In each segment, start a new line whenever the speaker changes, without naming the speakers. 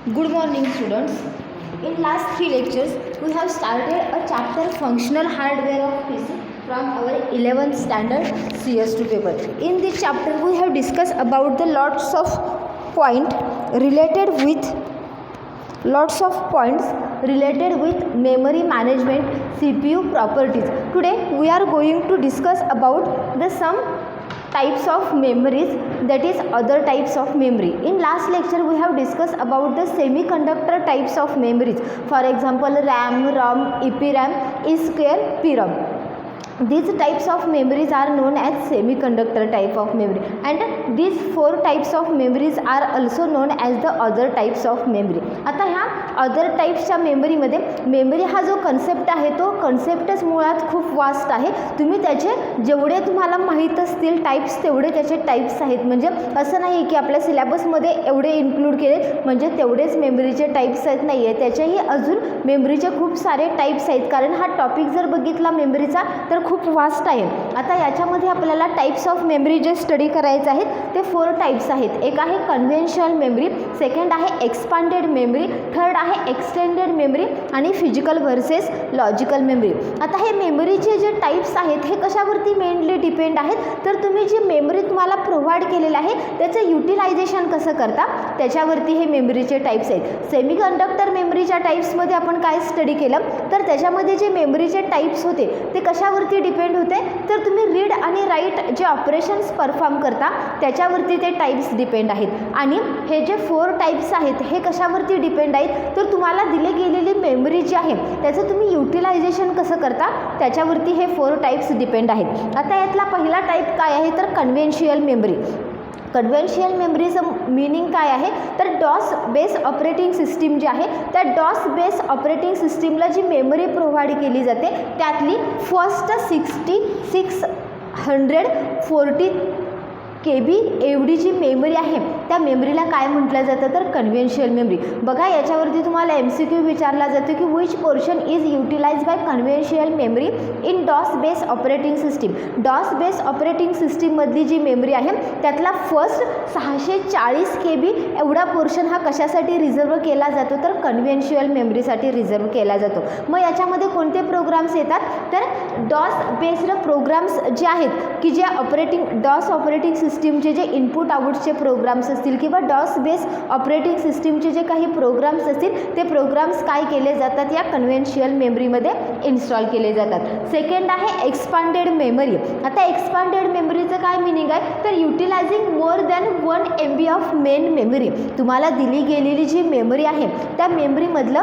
Good morning, students. In last 3 lectures, we have started a chapter functional hardware of PC from our 11th standard CS2 paper. In this chapter, we have discussed about the lots of points related with memory management, CPU properties. Today, we are going to discuss about the some types of memories, that is other types of memory. In last lecture we have discussed about the semiconductor types of memories, for example RAM, ROM, EPRAM, E-square, PROM. These types of memories are known as semiconductor type of memory, and these 4 types of memories are also known as the other types of memory. आता ह्या other टाईप्सच्या मेमरीमध्ये memory हा जो concept आहे तो कन्सेप्टच मुळात खूप vast आहे. तुम्ही त्याचे जेवढे तुम्हाला माहीत असतील टाईप्स तेवढे त्याचे टाईप्स आहेत. म्हणजे असं नाही की आपल्या सिलेबसमध्ये एवढे इन्क्लूड केले म्हणजे तेवढेच मेमरीचे टाईप्स आहेत, नाही आहे. त्याच्याही अजून मेमरीचे खूप सारे टाईप्स आहेत, कारण हा टॉपिक जर बघितला मेमरीचा तर खूप वास्ट आहे. आता याच्यामध्ये आपल्याला टाईप्स ऑफ मेमरी जे स्टडी करायचे आहेत ते 4 टाईप्स आहेत. एक आहे कन्व्हेन्शनल मेमरी, सेकंड आहे एक्सपांडेड मेमरी, थर्ड आहे एक्सटेंडेड मेमरी आणि फिजिकल व्हर्सेस लॉजिकल मेमरी. आता हे मेमरीचे जे टाईप्स आहेत हे कशावरती मेनली डिपेंड आहेत, तर तुम्ही जी मेमरी तुम्हाला प्रोव्हाइड केलेलं आहे त्याचं युटिलायझेशन कसं करता त्याच्यावरती हे मेमरीचे टाईप्स आहेत. सेमीकंडक्टर मेमरीच्या टाईप्समध्ये आपण काय स्टडी केलं तर त्याच्यामध्ये जे मेमरीचे टाईप्स होते ते कशावरती डिपेंड होते, तर तुम्ही रीड आणि राईट जे ऑपरेशन्स परफॉर्म करता त्याच्यावरती ते टाईप्स डिपेंड आहेत. आणि हे जे 4 टाईप्स आहेत हे कशावरती डिपेंड आहेत, तर तुम्हाला दिली गेलेली मेमरी जी आहे त्याचं तुम्ही युटिलायझेशन कसं करता त्याच्यावरती हे 4 टाईप्स डिपेंड आहेत. आता यातला पहिला टाईप काय आहे तर कन्व्हेन्शियल मेमरी. कन्व्हेन्शियल मेमरीचं मीनिंग काय आहे तर डॉस बेस ऑपरेटिंग सिस्टीम जी आहे त्या डॉस बेस ऑपरेटिंग सिस्टीमला जी मेमरी प्रोव्हाइड केली जाते त्यातली फर्स्ट 6640 KB एवढी जी मेमरी आहे त्या मेमरीला काय म्हटलं जातं तर कन्व्हेन्शियल मेमरी. बघा याच्यावरती तुम्हाला MCQ विचारला जातो की which portion is utilise by conventional memory in DOS base operating system. DOS base operating सिस्टीममधली जी मेमरी आहे त्यातला फर्स्ट 640 KB एवढा पोर्शन हा कशासाठी रिझर्व केला जातो तर कन्व्हेन्शियल मेमरीसाठी रिझर्व केला जातो. मग याच्यामध्ये कोणते प्रोग्राम्स येतात तर डॉस बेस्ड प्रोग्राम्स जे आहेत की जे डॉस ऑपरेटिंग सिस्टीमचे जे इनपुट आउटचे प्रोग्राम्स असतील किंवा डॉस बेस ऑपरेटिंग सिस्टीमचे जे काही प्रोग्राम्स असतील ते प्रोग्राम्स काय केले जातात या कन्व्हेन्शियल मेमरीमध्ये इन्स्टॉल केले जातात. सेकंड आहे एक्सपांडेड मेमरी. आता एक्सपांडेड मेमरीचं काय मिनिंग आहे तर utilising more than 1 MB of main memory. तुम्हाला दिली गेलेली जी मेमरी आहे त्या मेमरीमधलं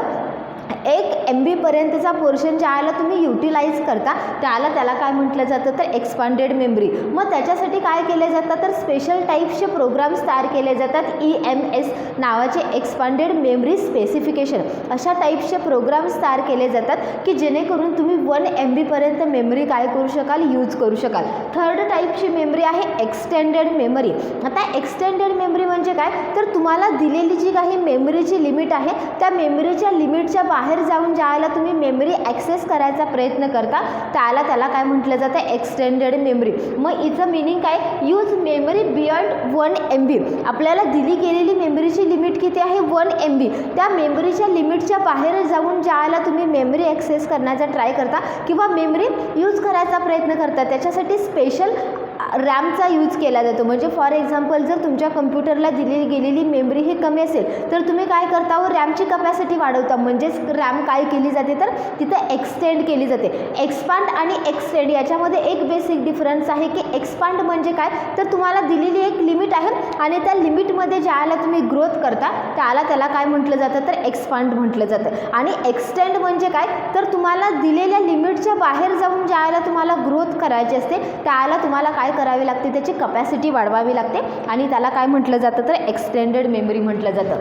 1 MB पर्यंतचा पोर्शन ज्याला तुम्ही युटिलाइज करता त्याला काय म्हटलं जातं तर एक्सपांडेड मेमरी. मग त्याच्यासाठी काय केले जातात तर स्पेशल टाईप्सचे प्रोग्राम्स तयार केले जातात. EMS नावाचे एक्सपांडेड मेमरी स्पेसिफिकेशन अशा टाईप्सचे प्रोग्राम्स तयार केले जातात की जेणेकरून तुम्ही 1 MB पर्यंत मेमरी काय करू शकाल यूज करू शकाल. थर्ड टाईपची मेमरी आहे एक्सटेंडेड मेमरी. आता एक्सटेंडेड मेमरी म्हणजे काय तर तुम्हाला दिलेली जी काही मेमरीची लिमिट आहे त्या मेमरीच्या लिमिटच्या बाहेर जाऊन ज्याला तुम्ही मेमरी ॲक्सेस करायचा प्रयत्न करता त्याला काय म्हटलं जातं एक्सटेंडेड मेमरी. मग इचं मिनिंग काय यूज मेमरी बियॉन्ड 1 MB. आपल्याला दिली गेलेली मेमरीची लिमिट किती आहे 1 MB. त्या मेमरीच्या लिमिटच्या बाहेर जाऊन ज्याला तुम्ही मेमरी ॲक्सेस करण्याचा ट्राय करता किंवा मेमरी यूज करायचा प्रयत्न करता त्याच्यासाठी स्पेशल रॅमचा यूज केला जातो. म्हणजे फॉर एक्झाम्पल जर तुमच्या कम्प्युटरला दिली गेलेली मेमरी ही कमी असेल तर तुम्ही काय करता रॅमची कपॅसिटी वाढवता. म्हणजेच रॅम काय केली जाते तर तिथं एक्सटेंड केली जाते. एक्सपांड आणि एक्सटेंड याच्यामध्ये एक बेसिक डिफरन्स आहे की एक्सपांड म्हणजे काय तर तुम्हाला दिलेली एक लिमिट आहे आणि त्या लिमिटमध्ये ज्याला तुम्ही ग्रोथ करता त्याला काय म्हटलं जातं तर एक्सपांड म्हटलं जातं. आणि एक्सटेंड म्हणजे काय तर तुम्हाला दिलेल्या लिमिटच्या बाहेर जाऊन ज्याला तुम्हाला ग्रोथ करायची असते त्याला तुम्हाला काय करावी लागते त्याची कपॅसिटी वाढवावी लागते आणि त्याला काय म्हटलं जातं तर एक्सटेंडेड मेमरी म्हटलं जातं.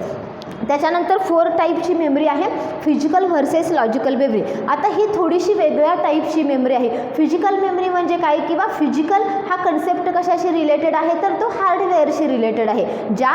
त्याच्यानंतर 4 टाईपची मेमरी आहे फिजिकल व्हर्सेस लॉजिकल मेमरी. आता ही थोडीशी वेगळ्या टाईपची मेमरी आहे. फिजिकल मेमरी म्हणजे काय किंवा फिजिकल हा कन्सेप्ट कशाशी रिलेटेड आहे तर तो हार्डवेअरशी रिलेटेड आहे. ज्या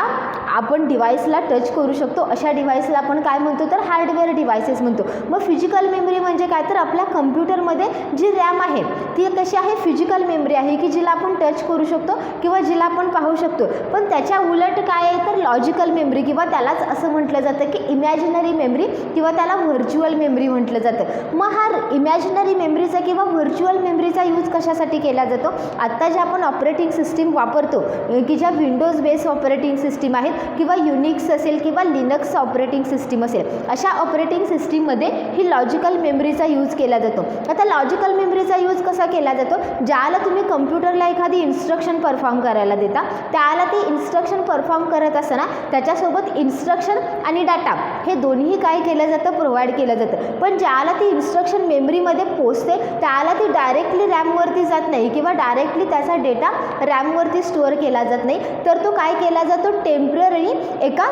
आपण डिव्हाइसला टच करू शकतो अशा डिव्हाइसला आपण काय म्हणतो तर हार्डवेअर डिव्हाइसेस म्हणतो. मग फिजिकल मेमरी म्हणजे काय तर आपल्या कम्प्युटरमध्ये जी रॅम आहे ती कशी आहे फिजिकल मेमरी आहे की जिला आपण टच करू शकतो किंवा जिला आपण पाहू शकतो. पण त्याच्या उलट काय आहे तर लॉजिकल मेमरी किंवा त्यालाच असं म्हटलं जातं की इमॅजिनरी मेमरी किंवा त्याला व्हर्च्युअल मेमरी म्हटलं जातं. मग हा इमॅजिनरी मेमरीचा किंवा व्हर्च्युअल मेमरीचा यूज कशासाठी केला जातो? आत्ता जे आपण ऑपरेटिंग सिस्टीम वापरतो की ज्या विंडोज बेस ऑपरेटिंग सिस्टीम आहेत किंवा युनिक्स असेल किंवा लिनक्स ऑपरेटिंग सिस्टीम असेल, अशा ऑपरेटिंग सिस्टीममध्ये ही लॉजिकल मेमरीचा यूज केला जातो. आता लॉजिकल मेमरीचा यूज कसा केला जातो? ज्याला तुम्ही कम्प्युटरला एखादी इन्स्ट्रक्शन परफॉर्म करायला देता, त्याला ती इन्स्ट्रक्शन परफॉर्म करत असताना त्याच्यासोबत इन्स्ट्रक्शन आणि डाटा हे दोन्ही काय केलं जातं? प्रोव्हाइड केलं जातं. पण ज्याला ती इन्स्ट्रक्शन मेमरीमध्ये पोचते त्याला ती डायरेक्टली रॅमवरती जात नाही किंवा डायरेक्टली त्याचा डेटा रॅमवरती स्टोअर केला जात नाही, तर तो काय केला जातो? टेम्पररी एका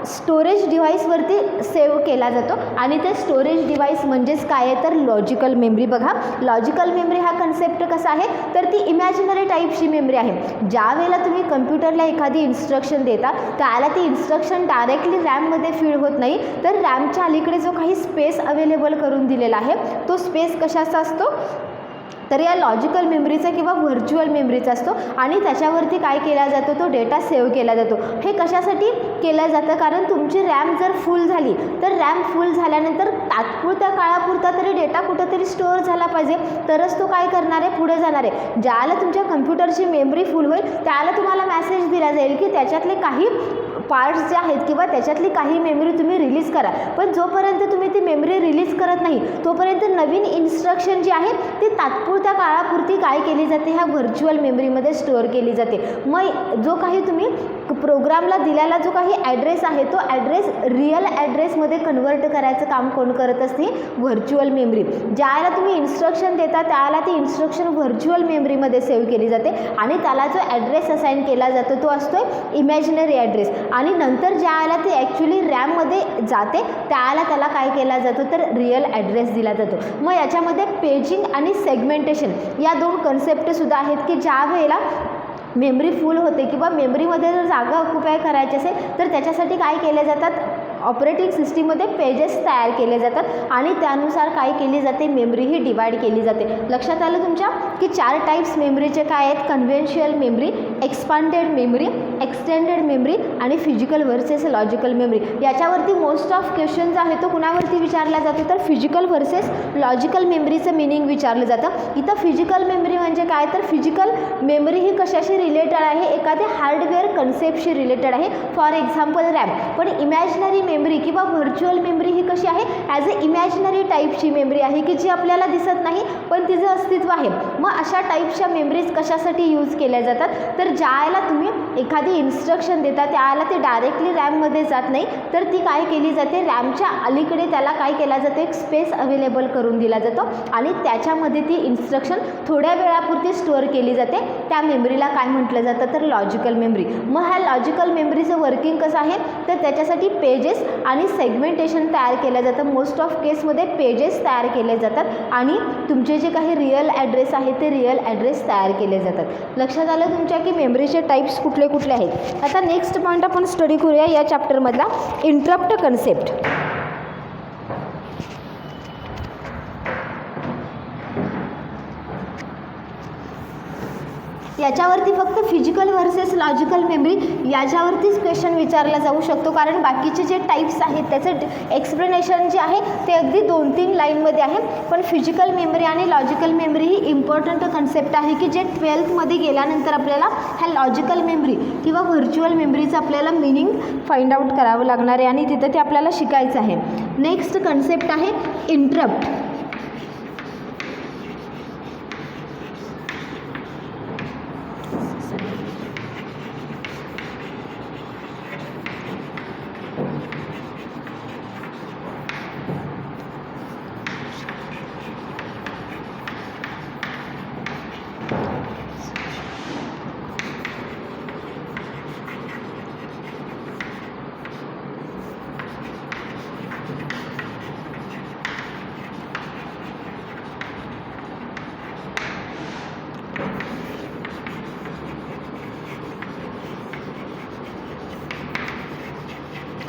स्टोरेज डिव्हाइसवरती सेव्ह केला जातो आणि ते स्टोरेज डिव्हाइस म्हणजेच काय आहे तर लॉजिकल मेमरी. बघा, लॉजिकल मेमरी हा कन्सेप्ट कसा आहे तर ती इमॅजिनरी टाईपची मेमरी आहे. ज्या वेळेला तुम्ही कम्प्युटरला एखादी इन्स्ट्रक्शन देता त्याला ती इन्स्ट्रक्शन डायरेक्टली रॅममध्ये फीड होत नाही, तर रॅमच्या अलीकडे जो काही स्पेस अवेलेबल करून दिलेला आहे तो स्पेस कशाचा असतो? तर या लॉजिकल मेमरीचा किंवा व्हर्च्युअल मेमरीचा असतो आणि त्याच्यावरती काय केला जातो? तो डेटा सेव्ह केला जातो. हे कशासाठी केलं जातं? कारण तुमची रॅम जर फुल झाली तर रॅम फुल झाल्यानंतर तात्पुरत्या काळापुरता तरी डेटा कुठंतरी स्टोअर झाला पाहिजे, तरच तो काय करणार आहे? पुढे जाणार आहे. ज्याला तुमच्या कम्प्युटरची मेमरी फुल होईल त्याला तुम्हाला मेसेज दिला जाईल की त्याच्यातले काही पार्ट्स जे आहेत किंवा त्याच्यातली काही मेमरी तुम्ही रिलीज करा. पण जोपर्यंत तुम्ही ती मेमरी रिलीज करत नाही तोपर्यंत नवीन इन्स्ट्रक्शन जी आहे ती तात्पुरत्या काळापुरती काय केली जाते? ह्या व्हर्च्युअल मेमरीमध्ये स्टोअर केली जाते. मग जो काही तुम्ही प्रोग्रामला दिलेला जो काही ॲड्रेस आहे तो ॲड्रेस रिअल ॲड्रेसमध्ये कन्वर्ट करायचं काम कोण करत असते? Virtual memory. ज्याला तुम्ही इन्स्ट्रक्शन देता त्याला ती इन्स्ट्रक्शन व्हर्च्युअल मेमरीमध्ये सेव्ह केली जाते आणि त्याला जो ॲड्रेस असाइन केला जातो तो असतो इमॅजिनरी ॲड्रेस. आणि नंतर ज्याला ती ॲक्च्युली रॅममध्ये जाते त्याला काय केला जातो तर रिअल ॲड्रेस दिला जातो. मग याच्यामध्ये पेजिंग आणि सेगमेंटेशन या दोन कन्सेप्टसुद्धा आहेत की ज्या वेळेला मेमरी फुल होते किंवा मेमरीमध्ये जर जागा ऑक्युपाय करायची असेल तर त्याच्यासाठी काय केले जातात? ऑपरेटिंग सिस्टीममध्ये पेजेस तयार केले जातात आणि त्यानुसार काय केली जाते? मेमरी ही डिवाइड केली जाते. लक्षात आलं तुमच्या की 4 टाईप्स मेमरीचे काय आहेत? Conventional memory, expanded memory, extended memory आणि फिजिकल वर्सेस लॉजिकल मेमरी. याच्यावरती मोस्ट ऑफ क्वेश्चन्स आहे तो कुणावरती विचारला जातो तर फिजिकल वर्सेस लॉजिकल मेमरीचं मिनिंग विचारलं जातं. इथं फिजिकल मेमरी म्हणजे काय तर फिजिकल मेमरी ही कशाशी रिलेटेड आहे? एखाद्या हार्डवेअर कन्सेप्टशी रिलेटेड आहे. For example RAM. पण इमॅजिनरी मेमरी किंवा व्हर्च्युअल मेमरी ही कशी आहे? ॲज अ इमॅजिनरी टाईपची मेमरी आहे की जी आपल्याला दिसत नाही पण तिचं अस्तित्व आहे. मग अशा टाईपच्या मेमरीज कशासाठी यूज केल्या जातात तर ज्याला तुम्ही एखादी इन्स्ट्रक्शन देता त्याला ते डायरेक्टली रॅममध्ये जात नाही, तर ती काय केली जाते? रॅमच्या अलीकडे त्याला काय केला जातं? एक स्पेस अवेलेबल करून दिला जातो आणि त्याच्यामध्ये ती इन्स्ट्रक्शन थोड्या वेळापुरती स्टोअर केली जाते. त्या मेमरीला काय म्हटलं जातं तर लॉजिकल मेमरी. मग ह्या लॉजिकल मेमरीचं वर्किंग कसं आहे तर त्याच्यासाठी पेजेस आणि सेगमेंटेशन तयार केलं जातं. मोस्ट ऑफ केसमध्ये पेजेस तयार केले जातात आणि तुमचे जे काही रिअल ॲड्रेस आहे ते रिअल ॲड्रेस तयार केले जातात. लक्षात आलं तुमच्या की मेमरीचे टाईप्स कुठले कुठले आहेत. आता नेक्स्ट पॉईंट आपण स्टडी करूया या चॅप्टरमधला इंटरप्ट कन्सेप्ट. याच्यावरती फक्त फिजिकल वर्सेस लॉजिकल मेमरी याच्यावरतीच क्वेश्चन विचारला जाऊ शकतो, कारण बाकीचे जे टाईप्स आहेत त्याचं एक्सप्लेनेशन जे आहे ते अगदी 2-3 लाईनमध्ये आहे. पण फिजिकल मेमरी आणि लॉजिकल मेमरी ही इम्पॉर्टंट कन्सेप्ट आहे की जे 12th गेल्यानंतर आपल्याला ह्या लॉजिकल मेमरी किंवा व्हर्च्युअल मेमरीचं आपल्याला मिनिंग फाइंड आउट करावं लागणार आहे आणि तिथं ते आपल्याला शिकायचं आहे. नेक्स्ट कन्सेप्ट आहे इंटरप्ट.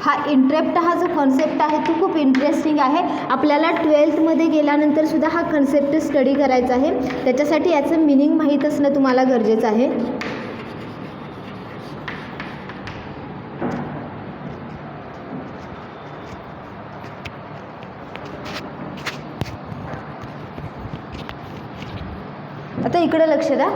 हा इंटरप्ट हा जो कॉन्सेप्ट आहे तो खूप इंटरेस्टिंग आहे. आपल्याला 12th गेल्यानंतर सुद्धा हा कन्सेप्ट स्टडी करायचा आहे. त्याच्यासाठी याचं मिनिंग माहीत असणं तुम्हाला गरजेचं आहे. इकडे लक्ष द्या.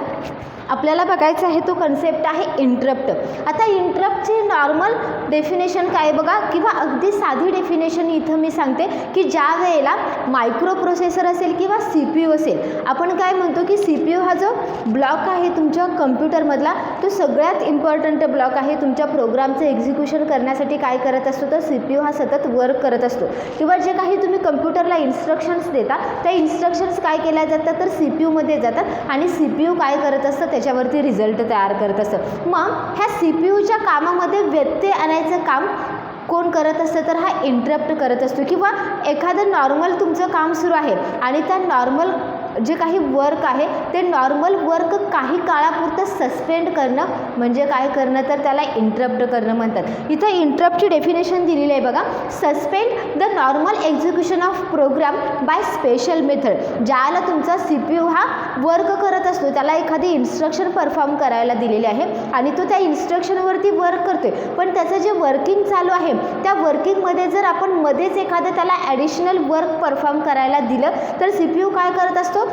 आपल्याला बघायचं आहे तो कन्सेप्ट आहे इंटरप्ट. आता इंटरप्टची नॉर्मल डेफिनेशन काय बघा, किंवा अगदी साधी डेफिनेशन इथं मी सांगते की ज्या वेळेला मायक्रो प्रोसेसर असेल किंवा सी पी यू असेल, आपण काय म्हणतो की सी पी यू हा जो ब्लॉक आहे तुमच्या कम्प्युटरमधला तो सगळ्यात इम्पॉर्टंट ब्लॉक आहे. तुमच्या प्रोग्रामचं एक्झिक्युशन करण्यासाठी काय करत असतो तर सी पी यू हा सतत वर्क करत असतो. किंवा जे काही तुम्ही कम्प्युटरला इन्स्ट्रक्शन्स देता त्या इन्स्ट्रक्शन्स काय केल्या जातात तर सी पी यूमध्ये जातात आणि सी पी यू काय करत असतं त्याच्यावरती रिझल्ट तयार करत असतं. मग ह्या सी पी यूच्या कामामध्ये व्यत्यय आणायचं काम कोण करत असतं तर हा इंटरप्ट करत असतो. किंवा एखादं नॉर्मल तुमचं काम सुरू आहे आणि त्या नॉर्मल जे काही वर्क आहे ते नॉर्मल वर्क काही काळापुरतं सस्पेंड करणं म्हणजे काय करणं तर त्याला इंटरप्ट करणं म्हणतात. इथं इंटरप्टची डेफिनेशन दिलेली आहे बघा, suspend the normal execution of program by special method. ज्याला तुमचा सी पी यू हा वर्क करत असतो, त्याला एखादी इन्स्ट्रक्शन परफॉर्म करायला दिलेली आहे आणि तो त्या इन्स्ट्रक्शनवरती वर्क करतोय, पण त्याचं जे वर्किंग चालू आहे त्या वर्किंगमध्ये जर आपण मध्येच एखादं त्याला ॲडिशनल वर्क परफॉर्म करायला दिलं तर सी पी यू काय करत असतो,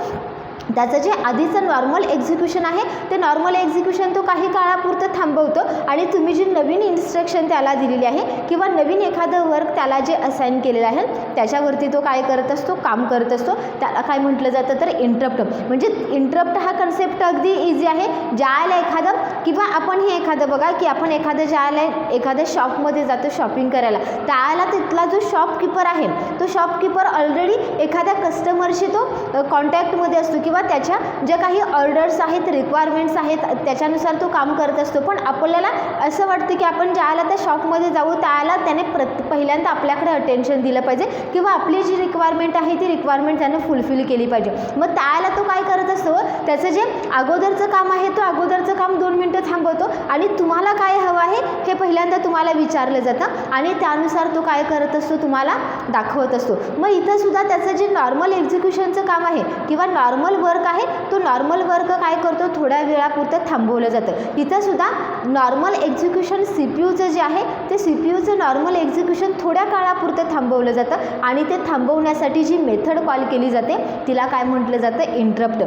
त्याचं जे आधीचं नॉर्मल एक्झिक्युशन आहे ते नॉर्मल एक्झिक्युशन तो काही काळापुरतं थांबवतो आणि तुम्ही जी नवीन इन्स्ट्रक्शन त्याला दिलेली आहे किंवा नवीन एखादं वर्क त्याला जे असाइन केलेलं आहे त्याच्यावरती तो काय करत असतो, काम करत असतो. त्याला काय म्हटलं जातं तर इंटरप्ट. म्हणजे इंटरप्ट हा कन्सेप्ट अगदी इझी आहे. ज्याला एखादं किंवा आपण हे एखादं बघा की आपण एखादं ज्याला एखाद्या शॉपमध्ये जातो शॉपिंग करायला, त्याला तिथला जो शॉपकीपर आहे तो शॉपकीपर ऑलरेडी एखाद्या कस्टमरशी तो कॉन्टॅक्टमध्ये असतो किंवा त्याच्या ज्या काही ऑर्डर्स आहेत, रिक्वायरमेंट्स आहेत त्याच्यानुसार तो काम करत असतो. पण आपल्याला असं वाटतं की आपण ज्याला त्या शॉपमध्ये जाऊ त्याला त्याने पहिल्यांदा आपल्याकडे अटेन्शन दिलं पाहिजे किंवा आपली जी रिक्वायरमेंट आहे ती रिक्वायरमेंट त्याने फुलफिल केली पाहिजे. मग त्याला तो काय करत असतो, त्याचं जे अगोदरचं काम आहे तो अगोदरचं काम 2 मिनटं थांबवतो आणि तुम्हाला काय हवं आहे हे पहिल्यांदा तुम्हाला विचारलं जातं आणि त्यानुसार तो काय करत असतो तुम्हाला दाखवत असतो. मग इथं सुद्धा त्याचं जे नॉर्मल एक्झिक्युशनचं काम आहे किंवा नॉर्मल वर्क आहे तो नॉर्मल वर्क काय करतो थोड्या वेळापुरतं थांबवलं जातं. इथं सुद्धा नॉर्मल एक्झिक्युशन सी पी यूचं जे आहे ते सी पी यूचं नॉर्मल एक्झिक्युशन थोड्या काळापुरतं थांबवलं जातं आणि ते थांबवण्यासाठी जी मेथड कॉल केली जाते तिला काय म्हटलं जातं इंटरप्ट.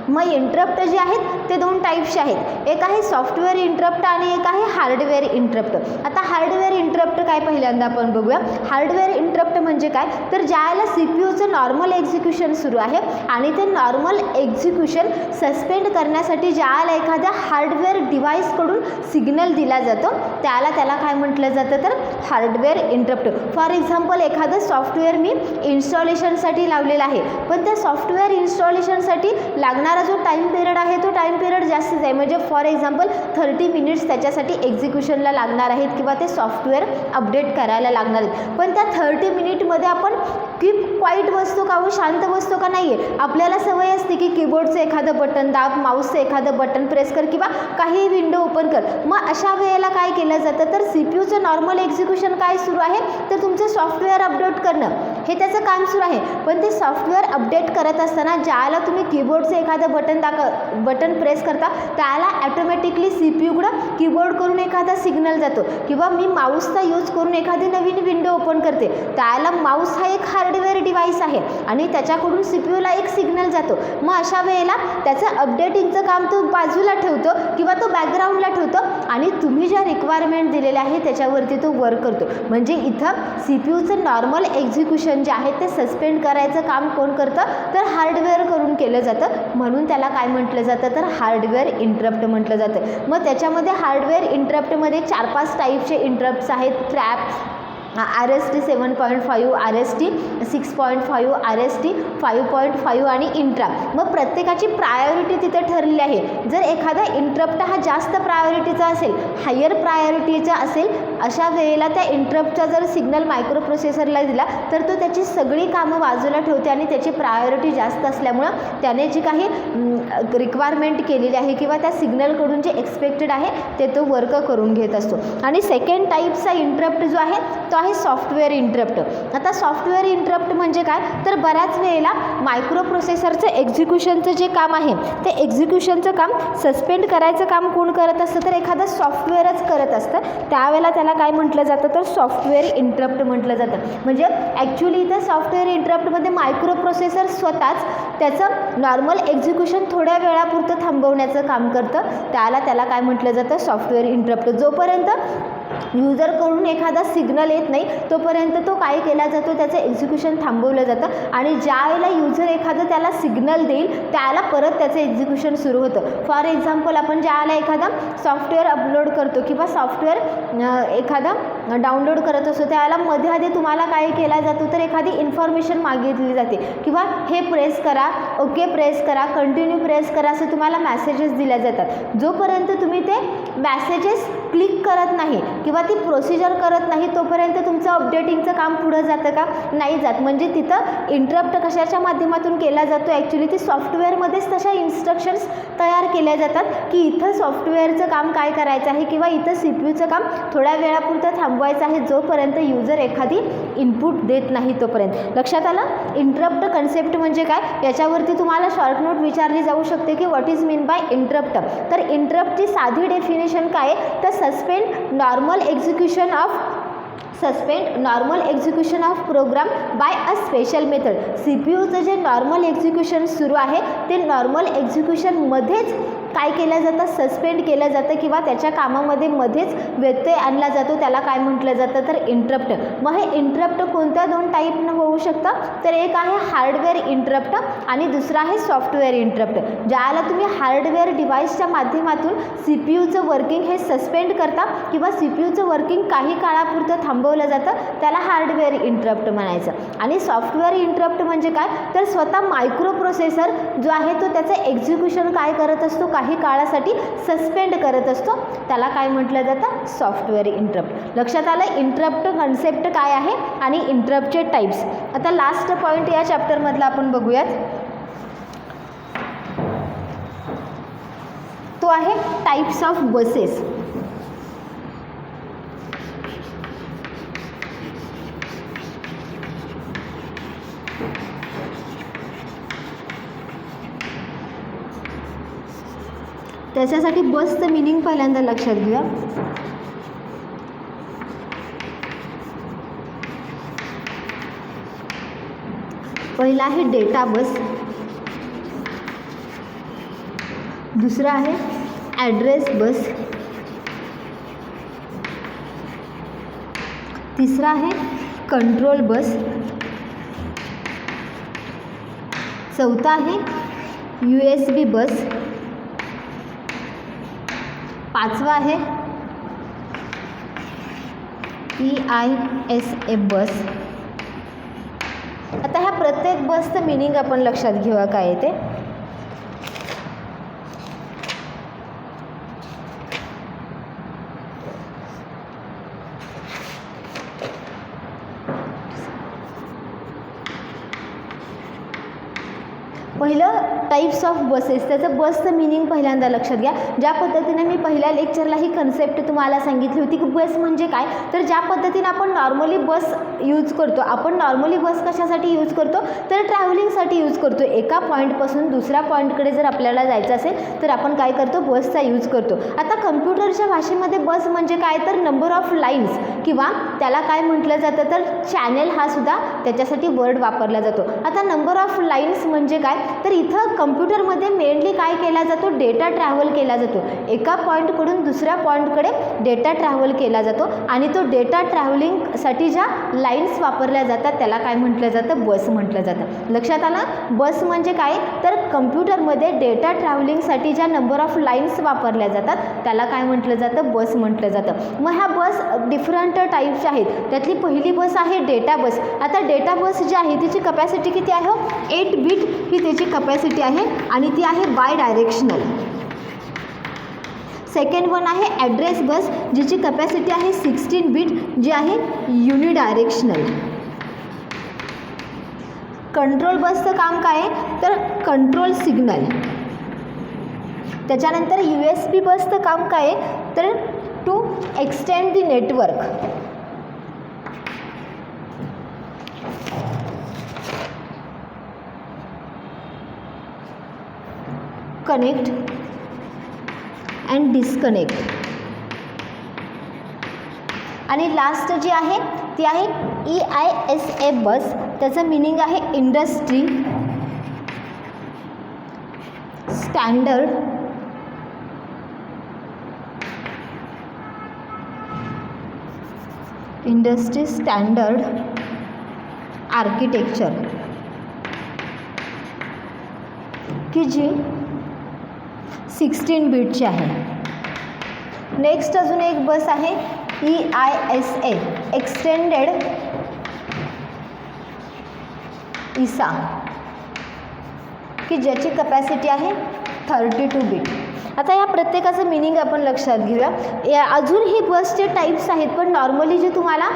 मग इंटरप्ट जे आहेत ते 2 टाईप्सचे आहेत, एक आहे सॉफ्टवेअर इंटरप्ट आणि एक आहे हार्डवेअर इंटरप्ट. आता हार्डवेअर इंटरप्ट काय पहिल्यांदा आपण बघूया. हार्डवेअर इंटरप्ट म्हणजे काय तर ज्याला सी पी यूचं नॉर्मल एक्झिक्युशन सुरू आहे आणि ते नॉर्मल एक्झिक्युशन सस्पेंड करण्यासाठी ज्याला एखाद्या हार्डवेअर डिव्हाइसकडून सिग्नल दिला जातो त्याला काय म्हटलं जातं तर हार्डवेअर इंटरप्ट. फॉर एक्झाम्पल एखादं सॉफ्टवेअर मी इन्स्टॉलेशनसाठी लावलेलं आहे, पण त्या सॉफ्टवेअर इन्स्टॉलेशनसाठी लागणारा जो टाईम पिरियड आहे तो टाईम पिरियड जास्तीच आहे. म्हणजे फॉर एक्झाम्पल 30 मिनिट्स त्याच्यासाठी एक्झिक्युशनला लागणार आहेत किंवा ते सॉफ्टवेअर अपडेट करायला लागणार आहेत. पण त्या 30 मिनिटमध्ये आपण कीप क्वाईट बसतो का व शांत बसतो का नाही आहे. आपल्याला सवय असते की कीबोर्डचं एखादं बटन दाब, माऊसचं एखादं बटन प्रेस कर किंवा काही विंडो ओपन कर. मग अशा वेळेला काय केलं जातं तर सी पी यूचं नॉर्मल एक्झिक्युशन काय सुरू आहे तर तुमचं सॉफ्टवेअर अपडेट करणं हे त्याचं काम सुरू आहे. पण ते सॉफ्टवेअर अपडेट करत असताना ज्याला तुम्ही कीबोर्डचं एखादं बटन प्रेस करता त्याला ॲटोमॅटिकली सी पी यूकडं कीबोर्ड करून एखादा सिग्नल जातो किंवा मी माऊसचा यूज करून एखादी नवीन विंडो ओपन करते त्याला माऊस हा एक हार्डवेअर डिव्हाइस आहे आणि त्याच्याकडून सी पी यूला एक सिग्नल जातो. मग अशा वेळेला त्याचं अपडेटिंगचं काम तो बाजूला ठेवतो किंवा तो बॅकग्राऊंडला ठेवतो आणि तुम्ही ज्या रिक्वायरमेंट दिलेल्या आहे त्याच्यावरती तो वर्क करतो. म्हणजे इथं सी पी यूचं नॉर्मल एक्झिक्युशन जे आहे ते सस्पेंड करायचं काम कोण करतं तर हार्डवेअर करून केलं जातं. म्हणून त्याला काय म्हटलं जातं तर हार्डवेअर इंटरप्ट म्हटलं जातं. मग त्याच्यामध्ये हार्डवेअर इंटरप्टमध्ये 4-5 टाईपचे इंटरप्ट्स आहेत. ट्रॅप, RST 7.5, RST 6.5, RST 5.5 आणि इंट्रा. मग प्रत्येकाची प्रायोरिटी तिथं ठरलेली आहे. जर एखादा इंटरप्ट हा जास्त प्रायोरिटीचा असेल, हायर प्रायोरिटीचा असेल, अशा वेळेला त्या इंटरप्टचा जर सिग्नल मायक्रो प्रोसेसरला दिला तर तो त्याची सगळी कामं बाजूला ठेवते आणि त्याची प्रायोरिटी जास्त असल्यामुळं त्याने जी काही रिक्वायरमेंट केलेली आहे किंवा त्या सिग्नलकडून जे एक्सपेक्टेड आहे ते तो वर्क करून घेत असतो. आणि सेकंड टाईपचा इंटरप्ट जो आहे तो आहे सॉफ्टवेअर इंटरप्ट. आता सॉफ्टवेअर इंटरप्ट म्हणजे काय तर बऱ्याच वेळेला मायक्रो प्रोसेसरचं एक्झिक्युशनचं जे काम आहे ते एक्झिक्युशनचं काम सस्पेंड करायचं काम कोण करत असतं तर एखादं सॉफ्टवेअरच करत असतं. त्यावेळेला त्याला त्याला काय म्हटलं जातं तर सॉफ्टवेअर इंटरप्ट म्हटलं जातं. म्हणजे ॲक्च्युली इथं सॉफ्टवेअर इंटरप्टमध्ये मायक्रो प्रोसेसर स्वतःच त्याचं नॉर्मल एक्झिक्युशन थोड्या वेळापुरतं थांबवण्याचं काम करतं, त्याला काय म्हटलं जातं सॉफ्टवेअर इंटरप्ट. जोपर्यंत यूजरकडून एखादा सिग्नल येत नाही तोपर्यंत तो काय केला जातो त्याचं एक्झिक्युशन थांबवलं जातं आणि ज्या वेळेला यूजर एखादं त्याला सिग्नल देईल त्याला परत त्याचं एक्झिक्युशन सुरू होतं. फॉर एक्झाम्पल आपण ज्या वेळेला एखादा सॉफ्टवेअर अपलोड करतो किंवा सॉफ्टवेअर एखादा डाउनलोड करत असतो त्यावेळेला मध्ये तुम्हाला काय केला जातो तर एखादी इन्फॉर्मेशन मागितली जाते किंवा हे प्रेस करा, ओके प्रेस करा, कंटिन्यू प्रेस करा, असं तुम्हाला मॅसेजेस दिल्या जातात. जोपर्यंत तुम्ही ते मॅसेजेस क्लिक करत नाही किंवा ती प्रोसिजर करत नाही तोपर्यंत तुमचं अपडेटिंगचं काम पुढं जातं का नाही जात. म्हणजे तिथं इंटरप्ट कशाच्या माध्यमातून केला जातो ॲक्च्युली ती सॉफ्टवेअरमध्येच तशा इन्स्ट्रक्शन्स तयार केल्या जातात की इथं सॉफ्टवेअरचं काम काय करायचं आहे किंवा इथं CPU काम थोड्या वेळापुरतं थांबवायचं आहे जोपर्यंत यूजर एखादी इनपुट देत नाही तोपर्यंत. लक्षात आलं. इंटरप्ट कन्सेप्ट म्हणजे काय याच्यावरती तुम्हाला शॉर्ट नोट विचारली जाऊ शकते की what is mean by interrupt. तर इंटरप्टची साधी डेफिनेशन काय तर suspend normal execution of program by a special method. CPUचं जे नॉर्मल एक्झिक्युशन सुरू आहे ते नॉर्मल एक्झिक्युशनमध्येच काय केलं जातं सस्पेंड केलं जातं किंवा त्याच्या कामामध्ये मध्येच व्यत्यय आणला जातो, त्याला काय म्हटलं जातं तर इंटरप्ट. मग हे इंटरप्ट कोणत्या दोन टाईपनं होऊ शकतं तर एक आहे हार्डवेअर इंटरप्ट आणि दुसरा आहे सॉफ्टवेअर इंटरप्ट. ज्याला तुम्ही हार्डवेअर डिव्हाइसच्या माध्यमातून CPUचं वर्किंग हे सस्पेंड करता किंवा CPUचं वर्किंग काही काळापुरतं थांबवलं जातं त्याला हार्डवेअर इंटरप्ट म्हणायचं. आणि सॉफ्टवेअर इंटरप्ट म्हणजे काय तर स्वतः मायक्रो प्रोसेसर जो आहे तो त्याचं एक्झिक्युशन काय करत असतो काही काळासाठी सस्पेंड करत असतो, त्याला काय म्हटलं जातं सॉफ्टवेअर इंटरप्ट. लक्षात आलं इंटरप्ट कन्सेप्ट काय आहे आणि इंटरप्टचे टाईप्स. आता लास्ट पॉईंट या चॅप्टरमधला आपण बघूयात, तो आहे टाईप्स ऑफ बसेस. त्याच्यासाठी बसचं मिनिंग पहिल्यांदा लक्षात घेऊया. पहिला आहे डेटा बस, दुसरा आहे ॲड्रेस बस, तिसरा आहे कंट्रोल बस, चौथा आहे USB बस, पाचवा आहे EISA बस. आता ह्या प्रत्येक बसचं मिनिंग आपण लक्षात घेऊया काय आहे ते. पहिलं टाईप्स ऑफ बसेस, त्याचं बसचं मिनिंग पहिल्यांदा लक्षात घ्या. ज्या पद्धतीने मी पहिल्या लेक्चरला ही कन्सेप्ट तुम्हाला सांगितली होती की बस म्हणजे काय तर ज्या पद्धतीने आपण नॉर्मली बस यूज करतो, आपण नॉर्मली बस कशासाठी यूज करतो तर ट्रॅव्हलिंगसाठी यूज करतो. एका पॉईंटपासून दुसऱ्या पॉईंटकडे जर आपल्याला जायचं असेल तर आपण काय करतो बसचा यूज करतो. आता कम्प्युटरच्या भाषेमध्ये बस म्हणजे काय तर नंबर ऑफ लाईन्स किंवा त्याला काय म्हटलं जातं तर चॅनेल हा सुद्धा त्याच्यासाठी वर्ड वापरला जातो. आता नंबर ऑफ लाईन्स म्हणजे काय तर इथं कम्प्युटरमध्ये मेनली काय केला जातो डेटा ट्रॅव्हल केला जातो. एका पॉईंटकडून दुसऱ्या पॉईंटकडे डेटा ट्रॅव्हल केला जातो आणि तो डेटा ट्रॅव्हलिंगसाठी ज्या लाईन्स वापरल्या जातात त्याला काय म्हटलं जातं बस म्हटलं जातं. लक्षात आलं. बस म्हणजे काय तर कम्प्युटरमध्ये डेटा ट्रॅव्हलिंगसाठी ज्या नंबर ऑफ लाईन्स वापरल्या जातात त्याला काय म्हटलं जातं बस म्हटलं जातं. मग ह्या बस डिफरंट टाईप्सच्या आहेत. त्यातली पहिली बस आहे डेटा बस. आता डेटा बस जी आहे तिची कपॅसिटी किती आहे 8 बीट ही त्याची कपॅसिटी आहे आणि ती आहे बाय डायरेक्शनल. सेकंड वन आहे ॲड्रेस बस जिची कपॅसिटी आहे 16 बीट जी आहे युनिडायरेक्शनल. कंट्रोल बसचं काम काय आहे तर कंट्रोल सिग्नल. त्याच्यानंतर USB बसचं काम काय आहे तर to extend the network. Connect and disconnect. आणि लास्ट जी आहे ती आहे EISA बस. त्याचं मिनिंग आहे इंडस्ट्री स्टँडर्ड आर्किटेक्चर, की जी 16 बीटची आहे. नेक्स्ट अजून एक बस आहे EISA एक्सटेंडेड ISA, की ज्याची कपॅसिटी आहे 32 बीट. आता या प्रत्येकाचं मिनिंग आपण लक्षात घेऊया. अजून ही बसचे टाईप्स आहेत, पण नॉर्मली जे तुम्हाला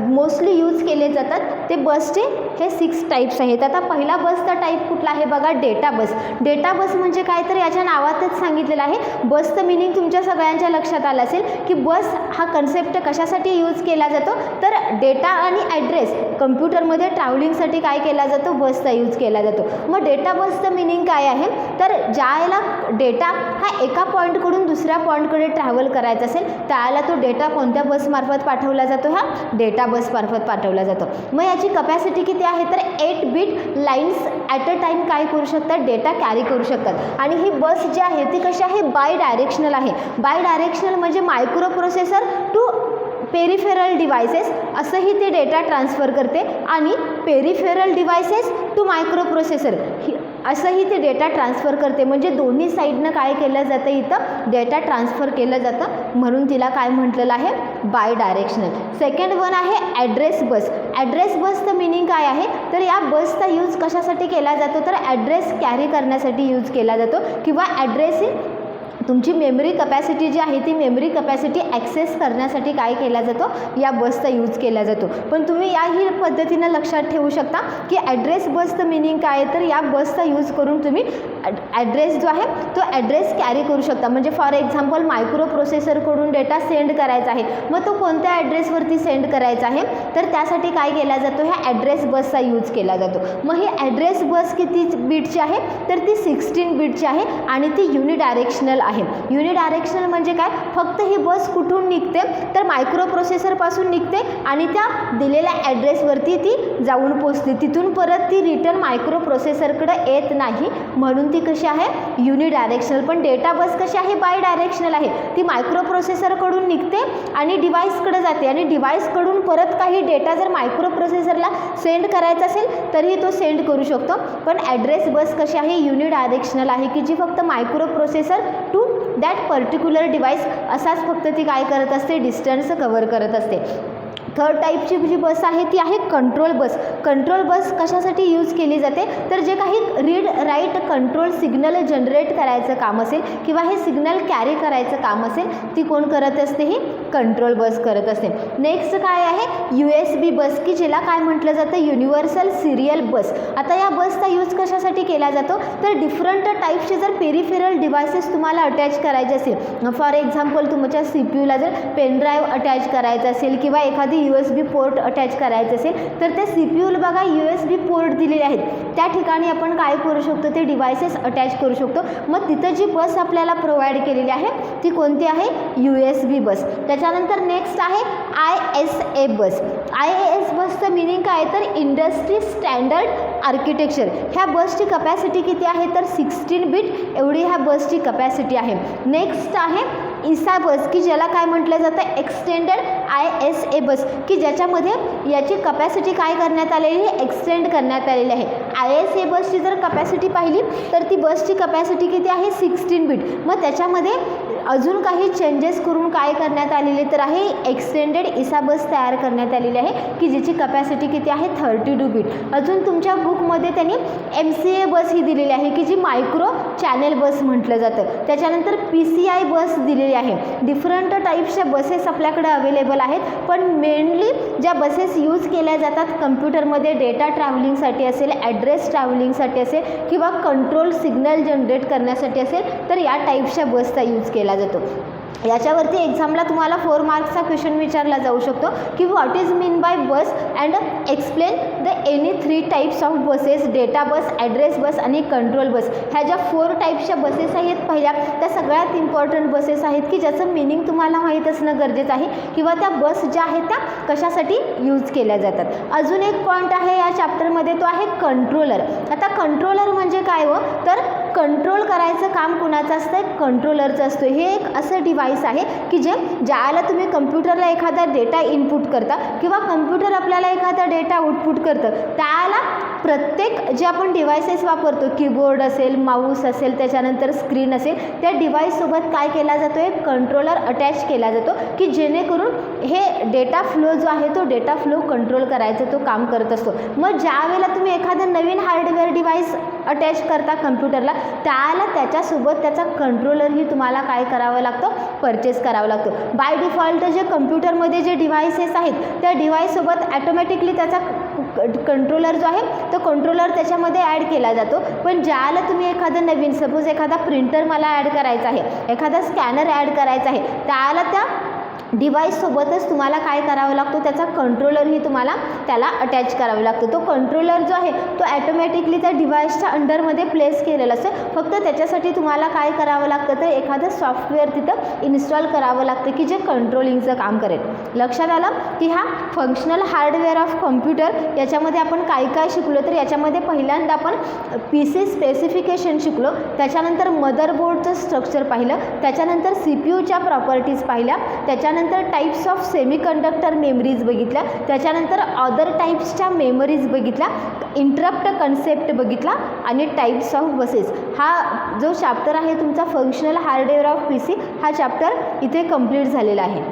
मोस्टली यूज केले जातात ते बसचे हे 6 टाईप्स आहेत. आता पहिला बसचा टाईप कुठला आहे बघा, डेटा बस. डेटा बस म्हणजे काय, तर याच्या नावातच सांगितलेलं आहे. बसचं मिनिंग तुमच्या सगळ्यांच्या लक्षात आलं असेल की बस हा कन्सेप्ट कशासाठी यूज केला जातो, तर डेटा आणि ॲड्रेस कम्प्युटरमध्ये ट्रॅव्हलिंगसाठी काय केला जातो, बसचा यूज केला जातो. मग डेटा बसचं मिनिंग काय आहे, तर ज्यावेळेला डेटा हा एका पॉईंटकडून दुसऱ्या पॉईंटकडे ट्रॅव्हल करायचा असेल त्यावेळेला तो डेटा कोणत्या बसमार्फत पाठवला जातो, हा डेटा बसमार्फत पाठवला जातो. मग याची कपॅसिटी किती आहे, तर 8 bit lines at a time काय करू शकतात, डेटा कॅरी करू शकतात. आणि ही बस जी आहे ती कशी आहे, बाय डायरेक्शनल आहे. बाय डायरेक्शनल म्हणजे microprocessor to peripheral devices असंही ते डेटा ट्रान्सफर करते, आणि peripheral devices to microprocessor असंही ते डेटा ट्रान्सफर करते. म्हणजे दोन्ही साईडनं काय केलं जातं, इथं डेटा ट्रान्सफर केलं जातं, म्हणून तिला काय म्हटलेलं आहे, बाय डायरेक्शनल. सेकंड वन आहे ॲड्रेस बस. ॲड्रेस बसचं मिनिंग काय आहे, तर या बसचा यूज कशासाठी केला जातो, तर ॲड्रेस कॅरी करण्यासाठी यूज केला जातो, किंवा ॲड्रेस तुमची मेमरी कपॅसिटी जी आहे ती मेमरी कपॅसिटी ॲक्सेस करण्यासाठी काय केला जातो, या बसचा यूज केला जातो. पण तुम्ही याही पद्धतीनं लक्षात ठेवू शकता की ॲड्रेस बसचं मिनिंग काय आहे, तर या बसचा यूज करून तुम्ही ॲड्रेस जो आहे तो ॲड्रेस कॅरी करू शकता. म्हणजे फॉर एक्झाम्पल मायक्रो प्रोसेसरकडून डेटा सेंड करायचा आहे, मग तो कोणत्या ॲड्रेसवरती सेंड करायचा आहे, तर त्यासाठी काय केला जातो, ह्या ॲड्रेस बसचा यूज केला जातो. मग ही ॲड्रेस बस किती बीटची आहे, तर ती 16 बीटची आहे आणि ती युनिडायरेक्शनल आहे. युनिडायरेक्शनल म्हणजे काय, फक्त ही बस कुठून निघते, तर मायक्रो प्रोसेसरपासून निघते आणि त्या दिलेल्या ॲड्रेसवरती ती जाऊन पोचते. तिथून परत ती रिटर्न मायक्रो प्रोसेसरकडे येत नाही, म्हणून ती कशी आहे, युनिडायरेक्शनल. पण डेटा बस कशी आहे, बाय डायरेक्शनल आहे. ती मायक्रो प्रोसेसरकडून निघते आणि डिव्हाइसकडे जाते, आणि डिव्हाइसकडून परत काही डेटा जर मायक्रो प्रोसेसरला सेंड करायचा असेल तरीही तो सेंड करू शकतो. पण ॲड्रेस बस कशी आहे, युनिडायरेक्शनल आहे, की जी फक्त microprocessor to that particular device असाच फक्त ती काय करत असते, डिस्टन्स कव्हर करत असते. थर्ड टाईपची जी बस आहे ती आहे कंट्रोल बस. कंट्रोल बस कशासाठी यूज केली जाते, तर जे काही read write control signal generate करायचं काम असेल किंवा हे सिग्नल कॅरी करायचं काम असेल, ती कोण करत असते, ही कंट्रोल बस करत असते. नेक्स्ट काय आहे, USB बस, की ज्याला काय म्हटलं जातं, युनिव्हर्सल सिरियल बस. आता या बसचा यूज कशासाठी केला जातो, तर डिफरंट टाईपचे जर पेरिफेरल डिव्हायसेस तुम्हाला अटॅच करायचे असेल, फॉर एक्झाम्पल तुमच्या CPUला जर पेनड्राईव्ह अटॅच करायचं असेल किंवा एखादी USB पोर्ट अटॅच करायचं असेल, तर त्या CPUला बघा USB पोर्ट दिलेले आहेत, त्या ठिकाणी आपण काय करू शकतो, ते डिव्हायसेस अटॅच करू शकतो. मग तिथं जी बस आपल्याला प्रोव्हाइड केलेली आहे ती कोणती आहे, USB बस. त्याच्यानंतर नेक्स्ट आहे ISA बस. IAS बसचं मिनिंग काय, तर इंडस्ट्री स्टँडर्ड आर्किटेक्चर. ह्या बसची कपॅसिटी किती आहे, तर 16 बीट एवढी ह्या बसची कपॅसिटी आहे. नेक्स्ट आहे ISA बस, की ज्याला काय म्हटलं जातं, एक्सटेंडेड ISA बस, की ज्याच्यामध्ये याची कपॅसिटी काय करण्यात आलेली आहे, एक्सटेंड करण्यात आलेली आहे. ISA बसची जर कपॅसिटी पाहिली तर ती बसची कपॅसिटी किती आहे, 16 बीट. मग त्याच्यामध्ये अजून काही चेंजेस करून काय करण्यात आलेले तर आहे, एक्सटेंडेड ISA बस तयार करण्यात आलेली आहे, की ज्याची कपॅसिटी किती आहे, 32 बीट. अजून तुमच्या बुकमध्ये त्यांनी MCA बस ही दिलेली आहे, की जी मायक्रो चॅनेल बस म्हटलं जातं. त्याच्यानंतर PCI बस दिलेली आहे. डिफरंट टाईप्सच्या बसेस आपल्याकडे अवेलेबल आहेत, पण मेनली ज्या बसेस यूज केल्या जातात कम्प्युटरमध्ये डेटा ट्रॅव्हलिंगसाठी असेल, ॲड्रेस ट्रॅव्हलिंगसाठी असेल किंवा कंट्रोल सिग्नल जनरेट करण्यासाठी असेल, तर या टाईप्सच्या बसचा यूज केला जातो. याच्यावरती एक्झामला तुम्हाला 4 मार्क्सचा क्वेश्चन विचारला जाऊ शकतो की what is mean by bus and explain the any 3 types of buses, data bus, address bus आणि कंट्रोल बस. ह्या ज्या 4 टाईप्सच्या बसेस आहेत पहिल्या, त्या सगळ्यात इम्पॉर्टंट बसेस आहेत की ज्याचं मिनिंग तुम्हाला माहीत असणं गरजेचं आहे किंवा त्या बस ज्या आहेत त्या कशासाठी यूज केल्या जातात. अजून एक पॉईंट आहे या चॅप्टरमध्ये, तो आहे कंट्रोलर. आता कंट्रोलर म्हणजे काय हो, तर कंट्रोल करायचं काम कुणाचं असतं, कंट्रोलरचं असतं. हे एक असं डिव्हाइस आहे की जे ज्याला तुम्ही कम्प्युटरला एखादा डेटा इनपुट करता किंवा कम्प्युटर आपल्याला एखादा डेटा आउटपुट करतं, त्याला प्रत्येक जे आपण डिव्हाइसेस वापरतो, कीबोर्ड असेल, माऊस असेल, त्याच्यानंतर स्क्रीन असेल, त्या डिव्हाइससोबत काय केला जातो, एक कंट्रोलर अटॅच केला जातो की जेणेकरून हे डेटा फ्लो जो आहे तो डेटा फ्लो कंट्रोल करायचं तो काम करत असतो. मग ज्यावेळेला तुम्ही एखादं नवीन हार्डवेअर डिव्हाइस अटॅच करता कम्प्युटरला, त्याला त्याच्यासोबत त्याचा कंट्रोलरही तुम्हाला काय करावं लागतं, परचेस करावं लागतो. बाय डिफॉल्ट जे कम्प्युटरमध्ये जे डिव्हाइसेस आहेत त्या डिव्हाइससोबत ॲटोमॅटिकली त्याचा कंट्रोलर जो आहे तो कंट्रोलर त्याच्यामध्ये ॲड केला जातो. पण ज्याला तुम्ही एखादं नवीन, सपोज एखादा प्रिंटर मला ॲड करायचा आहे, एखादा स्कॅनर ॲड करायचा आहे, त्याला त्या डिव्हाइससोबतच तुम्हाला काय करावं लागतो, त्याचा कंट्रोलरही तुम्हाला त्याला अटॅच करावा लागतो. तो कंट्रोलर जो आहे तो ॲटोमॅटिकली त्या डिव्हाइसच्या अंडरमध्ये प्लेस केलेला असतो. फक्त त्याच्यासाठी तुम्हाला काय करावं लागतं, तर एखादं सॉफ्टवेअर तिथं इन्स्टॉल करावं लागतं की जे कंट्रोलिंगचं काम करेल. लक्षात आलं की हा फंक्शनल हार्डवेअर ऑफ कम्प्युटर, याच्यामध्ये आपण काय काय शिकलो, तर याच्यामध्ये पहिल्यांदा आपण PC स्पेसिफिकेशन शिकलो, त्याच्यानंतर मदरबोर्डचं स्ट्रक्चर पाहिलं, त्याच्यानंतर CPUच्या प्रॉपर्टीज पाहिल्या, त्याच्यानंतर टाईप्स ऑफ सेमीकंडक्टर मेमरीज बघितल्या, त्याच्यानंतर अदर टाईप्सच्या मेमरीज बघितल्या, इंटरप्ट कन्सेप्ट बघितला आणि टाईप्स ऑफ बसेस. हा जो चॅप्टर आहे तुमचा फंक्शनल हार्डवेअर ऑफ PC, हा चॅप्टर इथे कंप्लीट झालेला आहे.